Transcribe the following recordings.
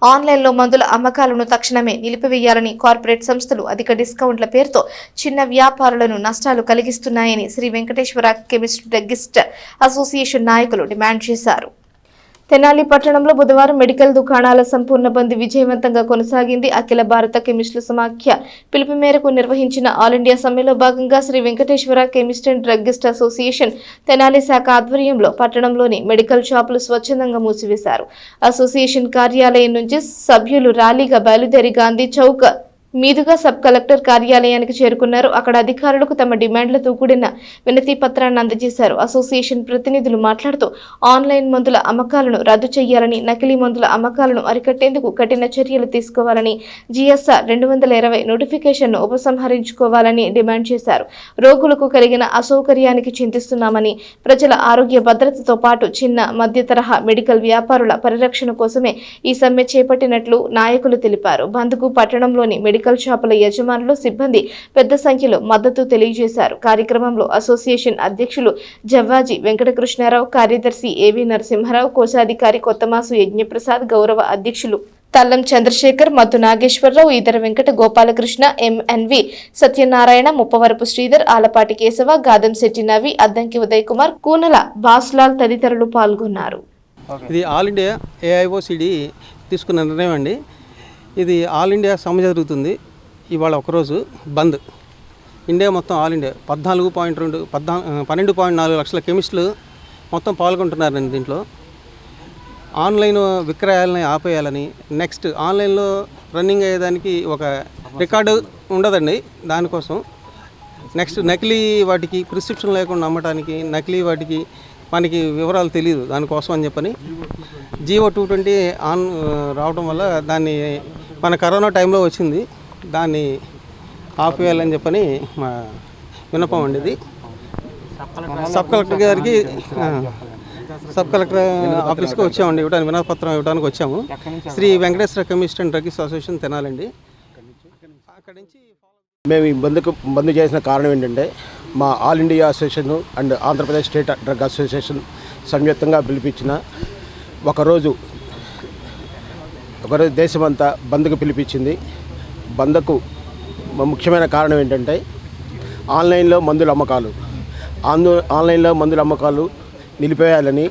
ఆన్లైన్లో మందుల అమ్మకాలను తక్షణమే నిలిపివేయాలని, కార్పొరేట్ సంస్థలు అధిక డిస్కౌంట్ల పేరుతో చిన్న వ్యాపారులను నష్టాలు కలిగిస్తున్నాయని Shri Venkateswara chemist druggist association నాయకులు డిమాండ్ చేశారు. తెనాలి పట్టణంలో బుధవారం మెడికల్ దుకాణాల సంపూర్ణ బంద్ విజయవంతంగా కొనసాగింది. అఖిల భారత కెమిస్టుల సమాఖ్య పిలుపు మేరకు నిర్వహించిన ఆల్ ఇండియా సమ్మెలో భాగంగా Shri Venkateswara chemist and druggist association Tenali శాఖ ఆధ్వర్యంలో పట్టణంలోని మెడికల్ షాపులు స్వచ్ఛందంగా మూసివేశారు. అసోసియేషన్ కార్యాలయం నుంచి సభ్యులు ర్యాలీగా బయలుదేరి గాంధీ చౌక్ మీదుగా సబ్ కలెక్టర్ కార్యాలయానికి చేరుకున్నారు. అక్కడ అధికారులకు తమ డిమాండ్లతో కూడిన వినతి పత్రాన్ని అందజేశారు. అసోసియేషన్ ప్రతినిధులు మాట్లాడుతూ ఆన్లైన్ మందుల అమ్మకాలను రద్దు చేయాలని, నకిలీ మందుల అమ్మకాలను అరికట్టేందుకు కఠిన చర్యలు తీసుకోవాలని, GSR 220 నోటిఫికేషన్ను ఉపసంహరించుకోవాలని డిమాండ్ చేశారు. రోగులకు కలిగిన అసౌకర్యానికి చింతిస్తున్నామని, ప్రజల ఆరోగ్య భద్రతతో పాటు చిన్న మధ్య తరహా మెడికల్ వ్యాపారుల పరిరక్షణ కోసమే ఈ సమ్మె చేపట్టినట్లు నాయకులు తెలిపారు. బంద్కు పట్టణంలోని మెడికల్ షాపుల యజమానులు, సిబ్బంది పెద్ద సంఖ్యలో మద్దతు తెలియజేశారు. కార్యక్రమంలో అసోసియేషన్ అధ్యక్షులు జవ్వాజీ వెంకటకృష్ణారావు, కార్యదర్శి ఏవి నరసింహారావు, కోశాధికారి కొత్తమాసు యజ్ఞప్రసాద్, గౌరవ అధ్యక్షులు తల్లం చంద్రశేఖర్, మద్దు నాగేశ్వరరావు, ఈదర వెంకట గోపాలకృష్ణ, MNV సత్యనారాయణ, ముప్పవరపు శ్రీధర్, ఆలపాటి కేశవ, గాదం శెట్టి నవి, అద్దంకి ఉదయ్ కుమార్, కూనల బాస్లాల్ తదితరులు పాల్గొన్నారు. ఇది ఆల్ ఇండియా AIOCD తీసుకున్న నిర్ణయం అండి. ఇది ఆల్ ఇండియా సమ్మె జరుగుతుంది. ఇవాళ ఒకరోజు బంద్. ఇండియా మొత్తం ఆల్ ఇండియా 12.4 లక్షల కెమిస్టులు మొత్తం పాల్గొంటున్నారండి. దీంట్లో ఆన్లైన్ విక్రయాలని ఆపేయాలని, నెక్స్ట్ ఆన్లైన్లో రన్నింగ్ అయ్యేదానికి ఒక రికార్డు ఉండదండి. దానికోసం నెక్స్ట్ నకిలీ వాటికి ప్రిస్క్రిప్షన్ లేకుండా అమ్మటానికి, నకిలీ వాటికి మనకి వివరాలు తెలియదు. దానికోసం అని చెప్పని GO 220 రావడం వల్ల దాన్ని మన కరోనా టైంలో వచ్చింది, దాన్ని ఆపేయాలని చెప్పని మా విన్నపం అండి. ఇది సబ్ కలెక్టర్ గారికి, సబ్ కలెక్టర్ ఆఫీస్కి వచ్చామండి, ఇవ్వడానికి వినపత్రం ఇవ్వడానికి వచ్చాము. Shri Venkateswara chemist and druggist association తెనాలండి. అక్కడి నుంచి మేము ఈ బంద్ చేసిన కారణం ఏంటంటే, మా all India association and Andhra Pradesh state drug association సంయుక్తంగా పిలిపించిన ఒకరోజు దేశమంతా బంద్కు పిలిపించింది. బంద్కు ముఖ్యమైన కారణం ఏంటంటే, ఆన్లైన్లో మందుల అమ్మకాలు నిలిపేయాలని,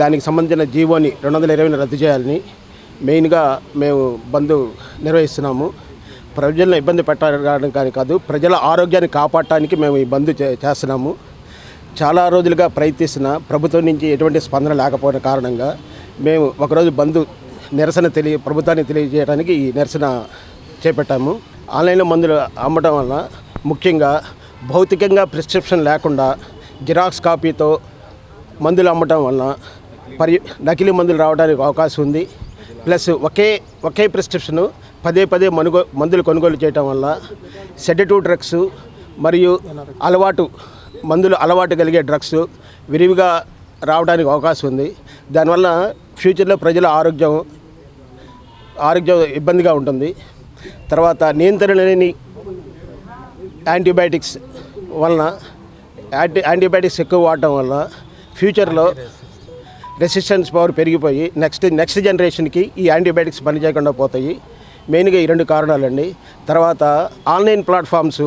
దానికి సంబంధించిన జీవోని 220 రద్దు చేయాలని మెయిన్గా మేము బంద్ నిర్వహిస్తున్నాము. ప్రజలను ఇబ్బంది పెట్టడానికి కాదు, ప్రజల ఆరోగ్యాన్ని కాపాడటానికి మేము ఈ బంద్ చేస్తున్నాము. చాలా రోజులుగా ప్రయత్నిస్తున్న ప్రభుత్వం నుంచి ఎటువంటి స్పందన లేకపోయిన కారణంగా మేము ఒకరోజు బంద్ నిరసన ప్రభుత్వాన్ని తెలియజేయడానికి ఈ నిరసన చేపట్టాము. ఆన్లైన్లో మందులు అమ్మటం వల్ల, ముఖ్యంగా భౌతికంగా ప్రిస్క్రిప్షన్ లేకుండా జిరాక్స్ కాపీతో మందులు అమ్మటం వల్ల నకిలీ మందులు రావడానికి అవకాశం ఉంది. ప్లస్ ఒకే ప్రిస్క్రిప్షను పదే మందులు కొనుగోలు చేయటం వల్ల సెడేటివ్ డ్రగ్స్ మరియు మందులు అలవాటు కలిగే డ్రగ్స్ విరివిగా రావడానికి అవకాశం ఉంది. దానివల్ల ఫ్యూచర్లో ప్రజల ఆరోగ్యం ఇబ్బందిగా ఉంటుంది. తర్వాత నియంత్రణ లేని యాంటీబయాటిక్స్ ఎక్కువ వాడటం వల్ల ఫ్యూచర్లో రెసిస్టెన్స్ పవర్ పెరిగిపోయి నెక్స్ట్ జనరేషన్కి ఈ యాంటీబయాటిక్స్ పనిచేయకుండా పోతాయి. మెయిన్గా ఈ 2 కారణాలండి. తర్వాత ఆన్లైన్ ప్లాట్ఫామ్స్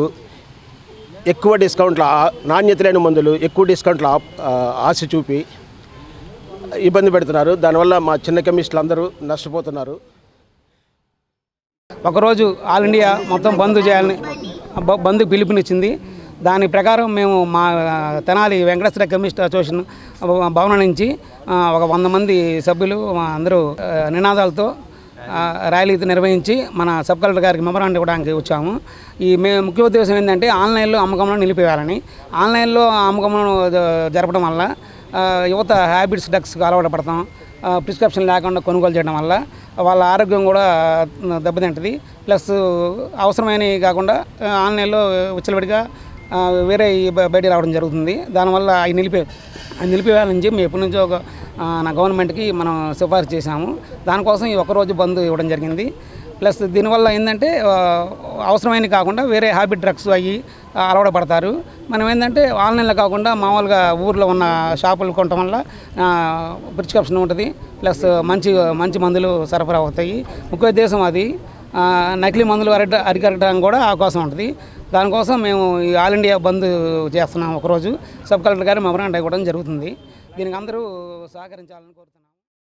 ఎక్కువ డిస్కౌంట్ల, నాణ్యత లేని మందులు ఎక్కువ డిస్కౌంట్ల ఆశ చూపి ఇబ్బంది పెడుతున్నారు. దానివల్ల మా చిన్న కెమిస్టులు అందరూ నష్టపోతున్నారు. ఒకరోజు ఆల్ ఇండియా మొత్తం బంద్ చేయాలని బంద్ పిలుపునిచ్చింది. దాని ప్రకారం మేము మా తెనాలి వెంకటేశ్వర కెమిస్ట్ అసోసియేషన్ భవనం నుంచి ఒక 100 మంది సభ్యులు అందరూ నినాదాలతో ర్యాలీ నిర్వహించి మన సబ్ కలెక్టర్ గారికి మెమరాండం ఇవ్వడానికి వచ్చాము. ముఖ్య ఉద్దేశం ఏంటంటే, ఆన్లైన్లో అమ్మకంలో నిలిపివేయాలని. ఆన్లైన్లో అమ్మకంలో జరపడం వల్ల యువత హ్యాబిట్స్ డ్రగ్స్కి అలవాటు పడతాం, ప్రిస్క్రిప్షన్ లేకుండా కొనుగోలు చేయడం వల్ల వాళ్ళ ఆరోగ్యం కూడా దెబ్బతింటుంది. ప్లస్ అవసరమైనవి కాకుండా ఆన్లైన్లో విచ్చలవిడిగా వేరే బయటికి రావడం జరుగుతుంది. దానివల్ల అవి నిలిపివేయాలని చెప్పి ఎప్పటి నుంచో నా గవర్నమెంట్కి మనం సిఫార్సు చేశాము. దానికోసం ఈ ఒకరోజు బంద్ ఇవ్వడం జరిగింది. ప్లస్ దీనివల్ల ఏంటంటే అవసరమైనవి కాకుండా వేరే హ్యాబిట్ డ్రగ్స్ అయ్యి అలవాటు పడతారు. మనం ఏంటంటే ఆన్లైన్లో కాకుండా మామూలుగా ఊర్లో ఉన్న షాపులు కొనటం వల్ల ప్రిస్క్రిప్షన్ ఉంటుంది, ప్లస్ మంచి మంచి మందులు సరఫరా అవుతాయి. ముఖ్య ఉద్దేశం అది నకిలీ మందులు అరికట్టడానికి కూడా అవకాశం ఉంటుంది. దానికోసం మేము ఈ ఆల్ ఇండియా బంద్ చేస్తున్నాం. ఒకరోజు సబ్ కలెక్టర్ గారు మెమరాండం ఇవ్వడం జరుగుతుంది. దీనికి అందరూ సహకరించాలని కోరుతున్నాం.